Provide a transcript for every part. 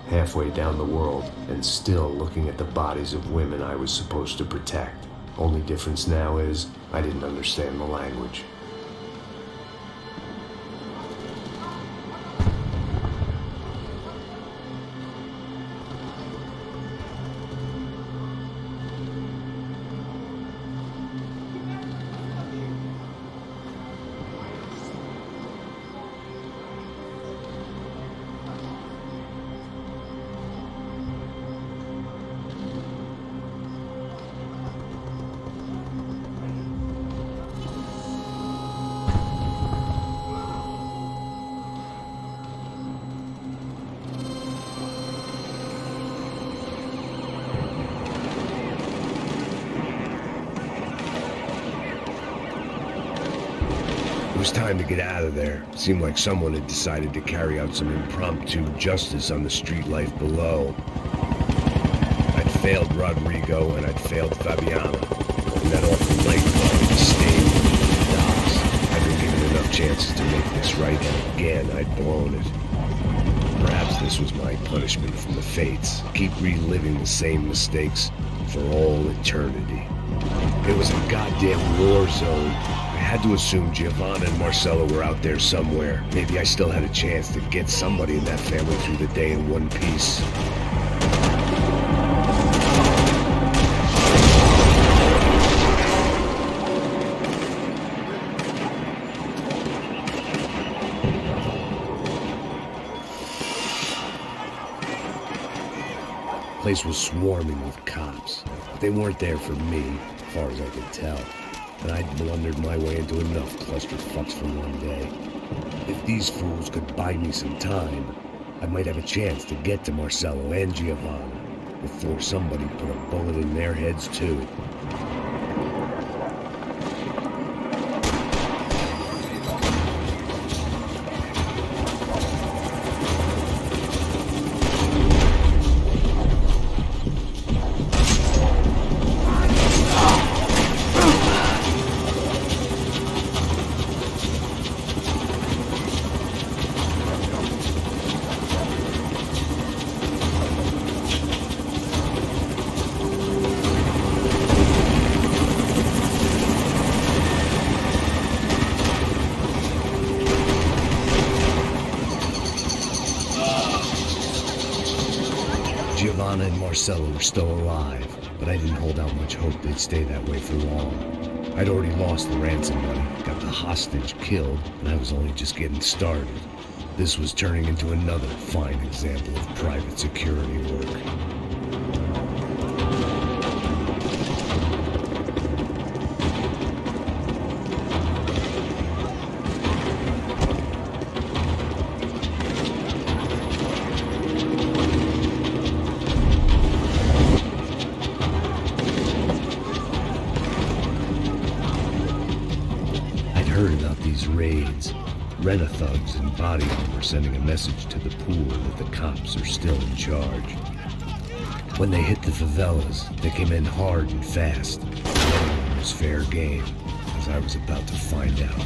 halfway down the world, and still looking at the bodies of women I was supposed to protect. Only difference now is I didn't understand the language. It was time to get out of there. It seemed like someone had decided to carry out some impromptu justice on the street life below. I'd failed Rodrigo and I'd failed Fabiana. And that awful nightclub had stayed in the docks. I'd been given enough chances to make this right, and again I'd blown it. Perhaps this was my punishment from the fates. Keep reliving the same mistakes for all eternity. It was a goddamn war zone. I had to assume Giovanna and Marcelo were out there somewhere. Maybe I still had a chance to get somebody in that family through the day in one piece. The place was swarming with cops, but they weren't there for me, as far as I could tell. And I'd blundered my way into enough clusterfucks for one day. If these fools could buy me some time, I might have a chance to get to Marcelo and Giovanna before somebody put a bullet in their heads too. Giovanna and Marcelo were still alive, but I didn't hold out much hope they'd stay that way for long. I'd already lost the ransom money, got the hostage killed, and I was only just getting started. This was turning into another fine example of private security work. Heard about these raids. Rent-a-thugs and body armor sending a message to the pool that the cops are still in charge. When they hit the favelas, they came in hard and fast. Everyone was fair game, as I was about to find out.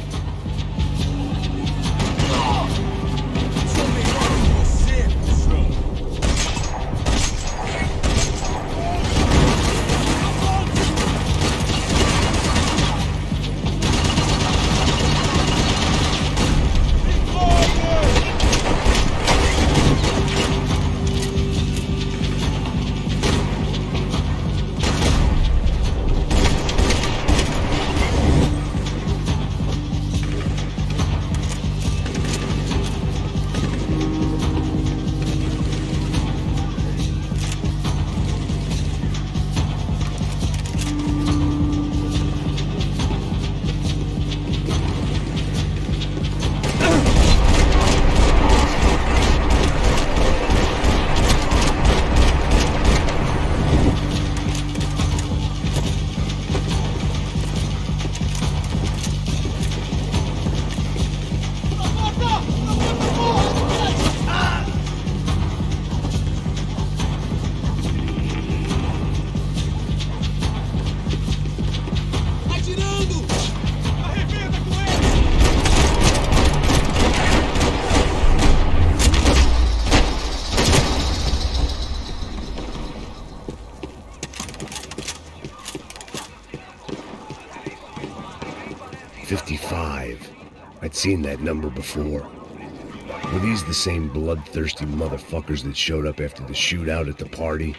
55. I'd seen that number before. Were these the same bloodthirsty motherfuckers that showed up after the shootout at the party?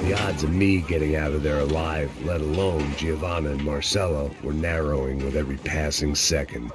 The odds of me getting out of there alive, let alone Giovanna and Marcello, were narrowing with every passing second.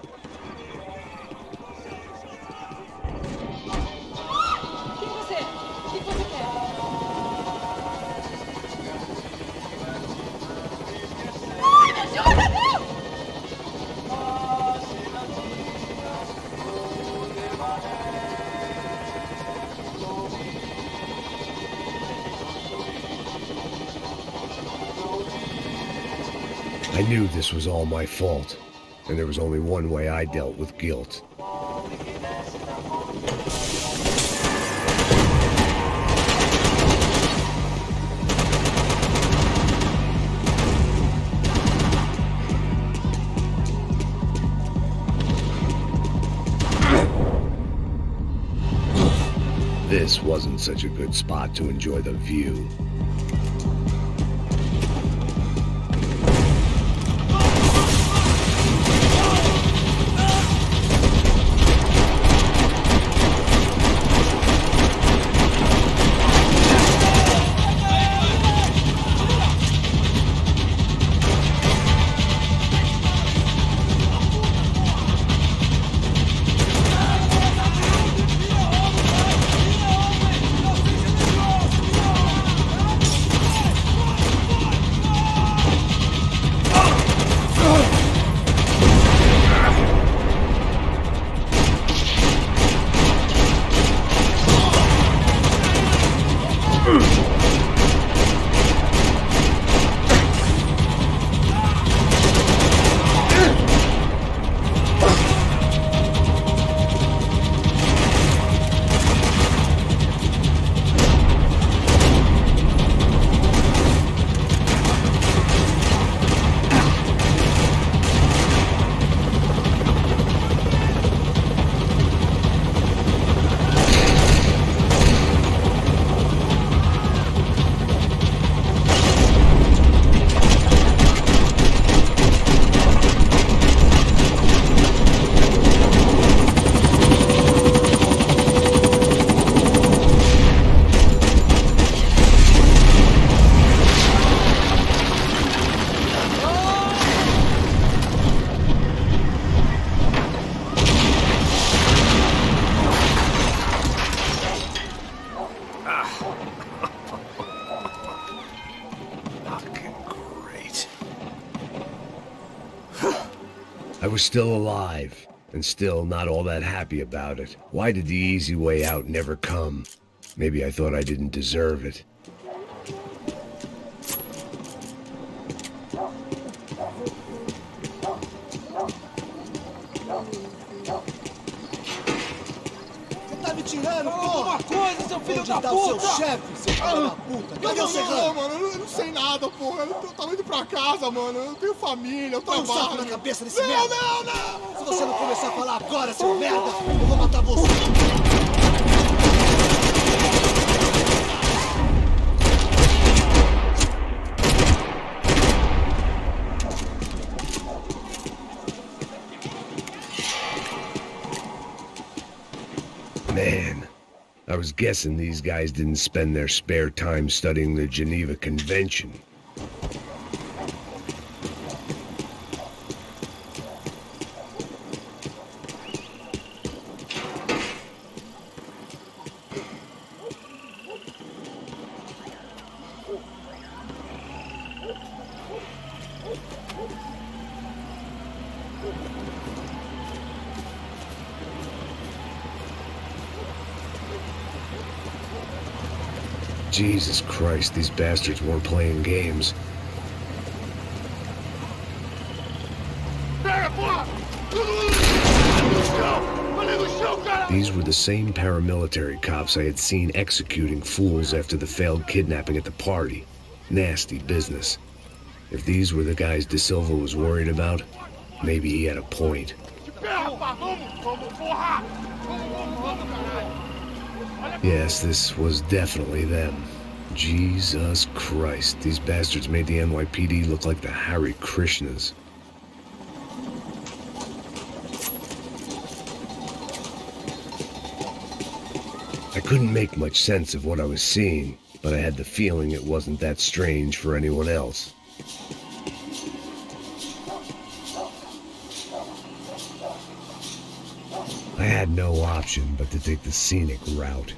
I knew this was all my fault, and there was only one way I dealt with guilt. This wasn't such a good spot to enjoy the view. I was still alive, and still not all that happy about it. Why did the easy way out never come? Maybe I thought I didn't deserve it. Tá me tirando, porra! Alguma coisa, seu filho da puta! Onde tá o seu chefe, seu filho da puta? Cadê o Serrano? Não, mano, eu não sei nada, porra. Eu tava indo pra casa, mano. Eu tenho família, eu trabalho. Põe um saco na cabeça desse não, merda! Não! Se você não começar a falar agora, seu merda, eu vou matar você! Man, I was guessing these guys didn't spend their spare time studying the Geneva Convention. Jesus Christ, these bastards weren't playing games. These were the same paramilitary cops I had seen executing fools after the failed kidnapping at the party. Nasty business. If these were the guys De Silva was worried about, maybe he had a point. Yes, this was definitely them. Jesus Christ, these bastards made the NYPD look like the Hare Krishnas. I couldn't make much sense of what I was seeing, but I had the feeling it wasn't that strange for anyone else. I had no option but to take the scenic route.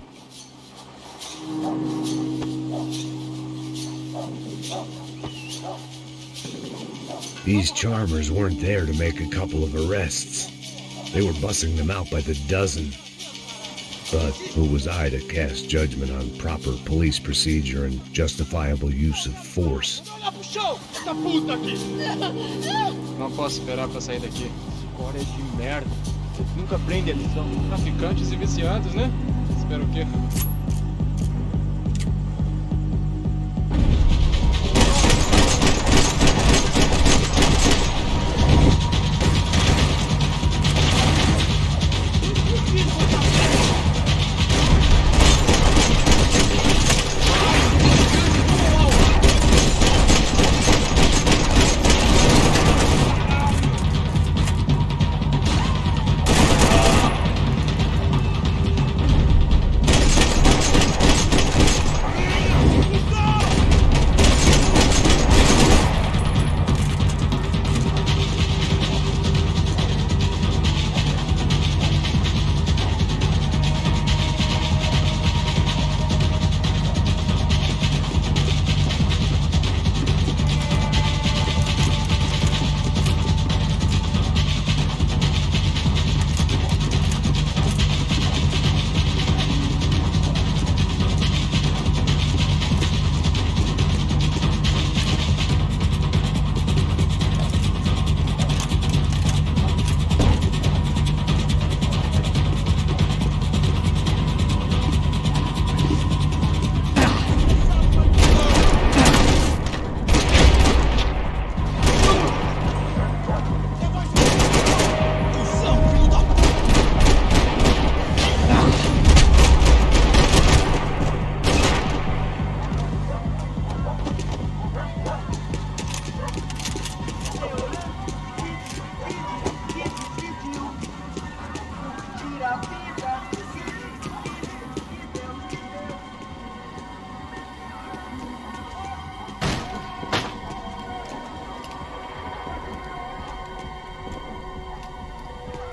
These charmers weren't there to make a couple of arrests. They were bussing them out by the dozen. But who was I to cast judgment on proper police procedure and justifiable use of force? Não posso esperar pra sair daqui. Fora de merda. Nunca prende eles, são traficantes e viciados, né? Espero o quê?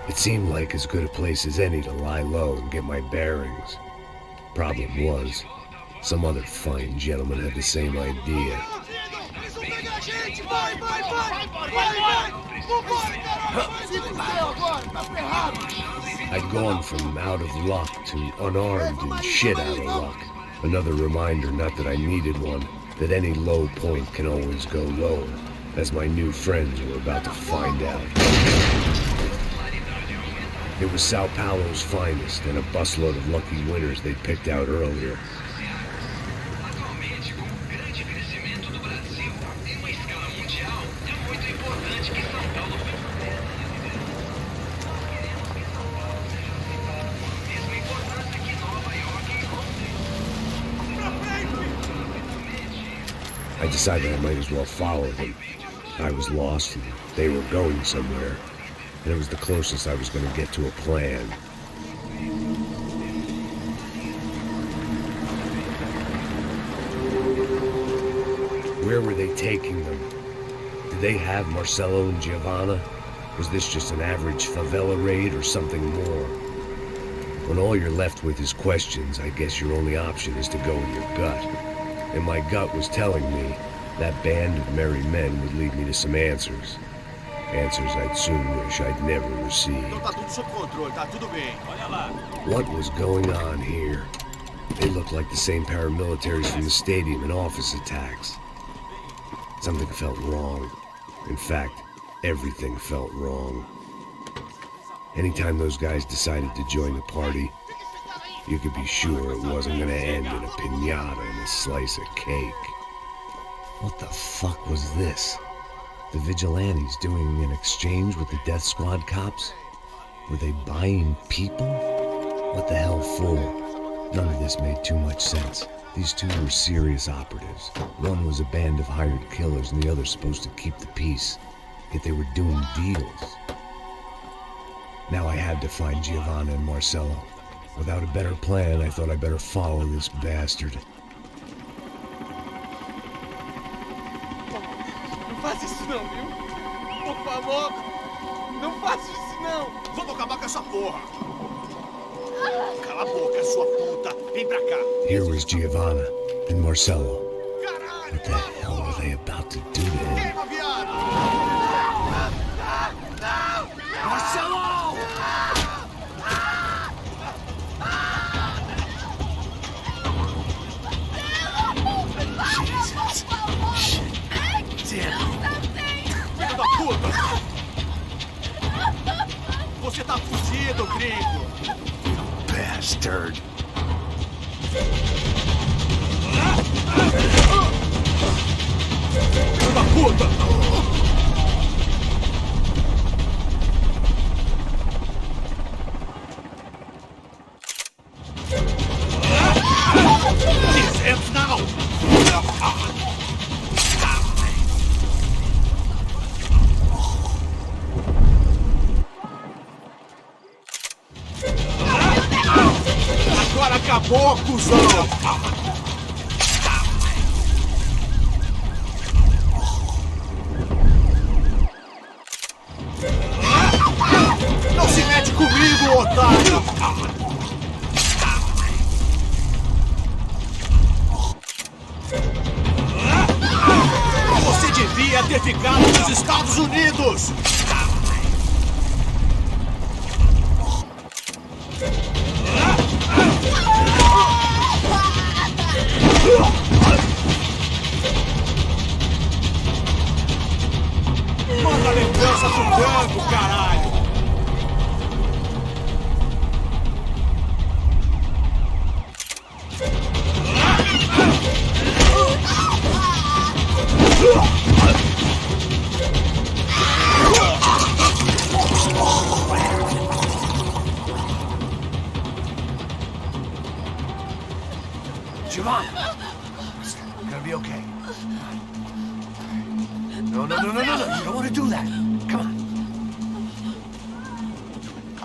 It seemed like as good a place as any to lie low and get my bearings. Problem was, some other fine gentleman had the same idea. I'd gone from out of luck to unarmed and shit out of luck. Another reminder, not that I needed one, that any low point can always go lower, as my new friends were about to find out. It was Sao Paulo's finest and a busload of lucky winners they'd picked out earlier. I decided I might as well follow them. I was lost and they were going somewhere, and it was the closest I was going to get to a plan. Where were they taking them? Did they have Marcelo and Giovanna? Was this just an average favela raid or something more? When all you're left with is questions, I guess your only option is to go with your gut. And my gut was telling me that band of merry men would lead me to some answers. Answers I'd soon wish I'd never received. What was going on here? They looked like the same paramilitaries from the stadium and office attacks. Something felt wrong. In fact, everything felt wrong. Anytime those guys decided to join the party, you could be sure it wasn't going to end in a piñata and a slice of cake. What the fuck was this? The vigilantes doing an exchange with the death squad cops? Were they buying people? What the hell for? None of this made too much sense. These two were serious operatives. One was a band of hired killers and the other supposed to keep the peace. Yet they were doing deals. Now I had to find Giovanna and Marcello. Without a better plan, I thought I'd better follow this bastard. Não faz isso não, viu? Por favor, não faça isso não. Vamos acabar com essa porra. Cala a boca, sua puta. Vem pra cá. Here was Giovanna and Marcello. What the hell were they about to do to him? Queima, viado. Marcelo! Jesus. Shit. Damn. Filho da puta. Você tá fudido, gringo. Bastard. Filho da puta. This ends now. Agora acabou, cuzão! Não se mete comigo, otário! Você devia ter ficado nos Estados Unidos! Manda a lembrança pro banco, caralho! Giovanna! You're gonna be okay. No. You don't want to do that. Come on.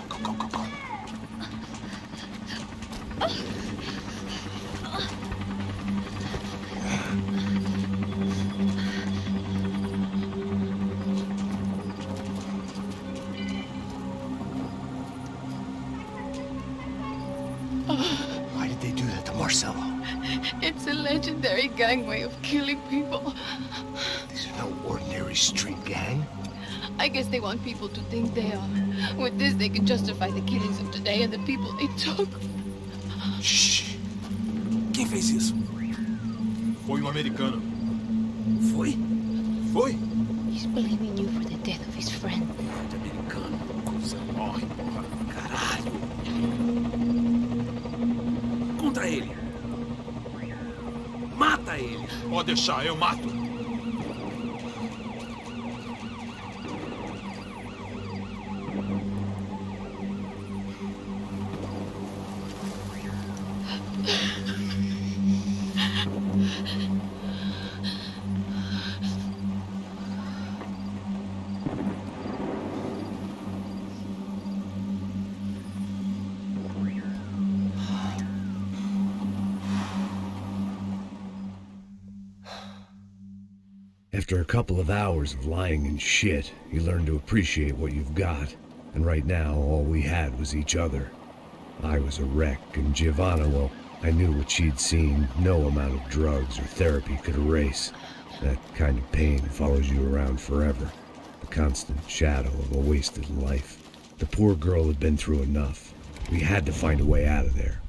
Go. Why did they do that to Marcello? It's a legendary gang way of killing people. These are no ordinary street gang. I guess they want people to think they are. With this, they can justify the killings of today and the people they took. Shh. Quem fez isso? Foi americano. Foi? He's blaming you for the death of his friend. Americano. Coisa morre, porra. Caralho. Contra ele. Mata ele. Pode deixar, eu mato. After a couple of hours of lying in shit, you learn to appreciate what you've got. And right now, all we had was each other. I was a wreck, and Giovanna, well, I knew what she'd seen no amount of drugs or therapy could erase. That kind of pain follows you around forever. The constant shadow of a wasted life. The poor girl had been through enough. We had to find a way out of there.